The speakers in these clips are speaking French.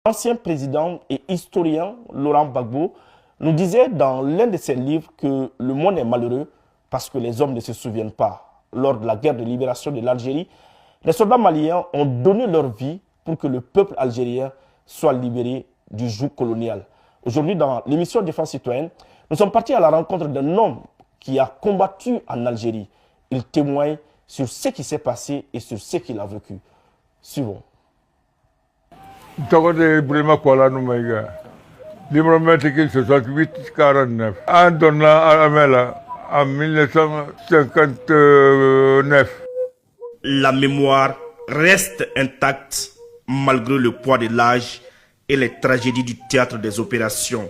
L'ancien président et historien Laurent Gbagbo nous disait dans l'un de ses livres que le monde est malheureux parce que les hommes ne se souviennent pas. Lors de la guerre de libération de l'Algérie, les soldats maliens ont donné leur vie pour que le peuple algérien soit libéré du joug colonial. Aujourd'hui, dans l'émission Défense citoyenne, nous sommes partis à la rencontre d'un homme qui a combattu en Algérie. Il témoigne sur ce qui s'est passé et sur ce qu'il a vécu. Suivons. Numéro 68-49. En donnant à Amela en 1959. La mémoire reste intacte malgré le poids de l'âge et les tragédies du théâtre des opérations.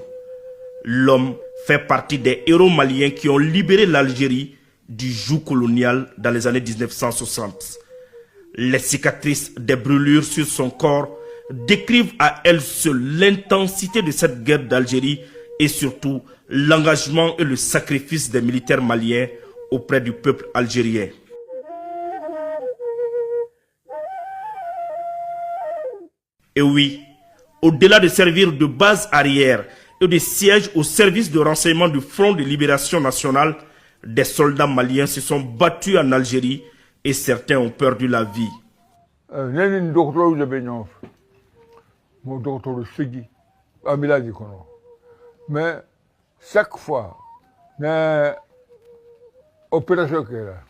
L'homme fait partie des héros maliens qui ont libéré l'Algérie du joug colonial dans les années 1960. Les cicatrices des brûlures sur son corps décrivent à elles seules l'intensité de cette guerre d'Algérie et surtout l'engagement et le sacrifice des militaires maliens auprès du peuple algérien. Et oui, au-delà de servir de base arrière et de siège au service de renseignement du Front de Libération Nationale, des soldats maliens se sont battus en Algérie et certains ont perdu la vie. Mon docteur Segui, Amila Dikono. Mais chaque fois, une opération qui est là,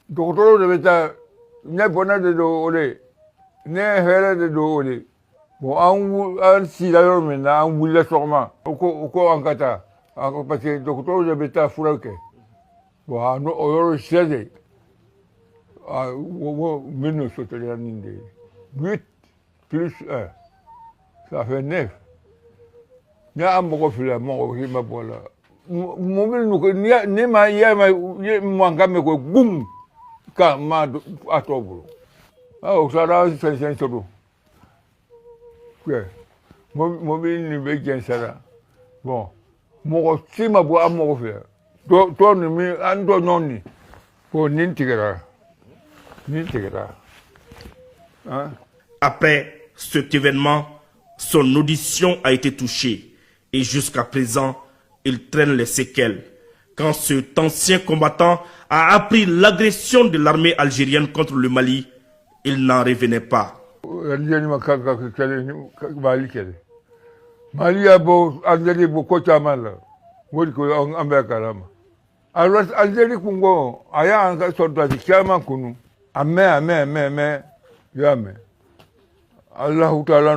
docteur de l'État, n'est pas de l'olé, n'est pas de l'olé. Bon, on s'y d'ailleurs maintenant, on voulait sûrement, au cours en Qatar, parce que le docteur de l'État Foulake. Bon, on sait, on sauter 8 plus 1, ça fait 9. Il y a un peu de fil à mon qui m'a pas là. Mobile nous que ni ma y ma ngame ko gum ka ma atobro. Ah o sara c'est tout. Que mobile ni be gen sara. Bon, mo si ma bo am mo fe. To ni mi ando noni. Ko nintigra. Nintigra. Hein? Après cet événement, son audition a été touchée et jusqu'à présent, il traîne les séquelles. Quand cet ancien combattant a appris l'agression de l'armée algérienne contre le Mali, il n'en revenait pas. Mali a beau Algérie beaucoup de mal. Alors Algérie Congo, aya un soldat qui a manqué. Amen, amen, amen, amen. Allah Ta'ala